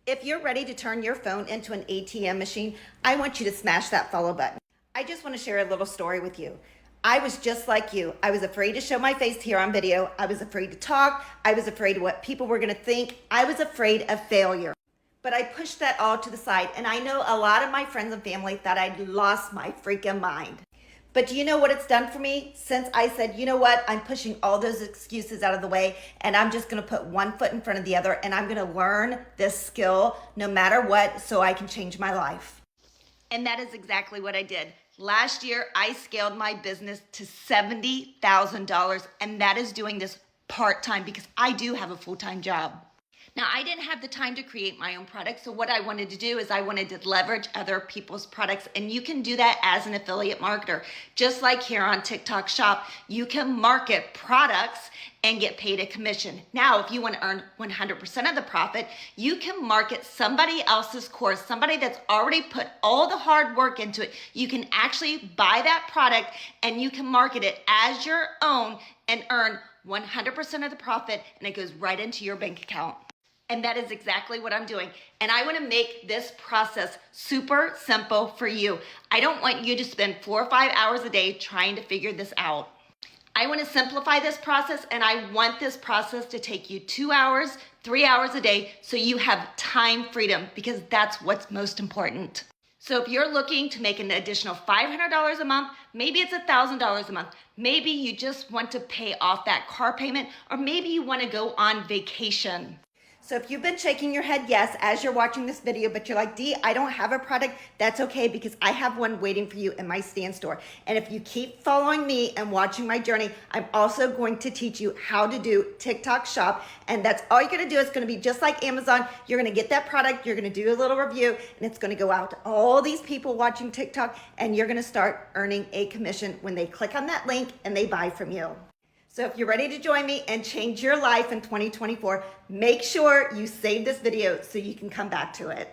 If you're ready to turn your phone into an ATM machine, I want you to smash that follow button. I just want to share a little story with you. I was just like you. I was afraid to show my face here on video. I was afraid to talk. I was afraid of what people were going to think. I was afraid of failure. But I pushed that all to the side, and I know a lot of my friends and family thought I'd lost my freaking mind. But do you know what it's done for me? Since I said, you know what, I'm pushing all those excuses out of the way, and I'm just gonna put one foot in front of the other, and I'm gonna learn this skill no matter what, so I can change my life. And that is exactly what I did. Last year, I scaled my business to $70,000, and that is doing this part-time because I do have a full-time job. Now, I didn't have the time to create my own product, so what I wanted to do is I wanted to leverage other people's products, and you can do that as an affiliate marketer. Just like here on TikTok Shop, you can market products and get paid a commission. Now, if you want to earn 100% of the profit, you can market somebody else's course, somebody that's already put all the hard work into it. You can actually buy that product and you can market it as your own and earn 100% of the profit, and it goes right into your bank account. And that is exactly what I'm doing. And I want to make this process super simple for you. I don't want you to spend 4 or 5 hours a day trying to figure this out. I want to simplify this process, and I want this process to take you 2 hours, 3 hours a day, so you have time freedom, because that's what's most important. So if you're looking to make an additional $500 a month, maybe it's $1,000 a month, maybe you just want to pay off that car payment, or maybe you want to go on vacation. So if you've been shaking your head yes as you're watching this video, but you're like, Dee, I don't have a product, that's okay, because I have one waiting for you in my stand store. And if you keep following me and watching my journey, I'm also going to teach you how to do TikTok Shop. And that's all you're gonna do. It's gonna be just like Amazon. You're gonna get that product, you're gonna do a little review, and it's gonna go out to all these people watching TikTok, and you're gonna start earning a commission when they click on that link and they buy from you. So if you're ready to join me and change your life in 2024, make sure you save this video so you can come back to it.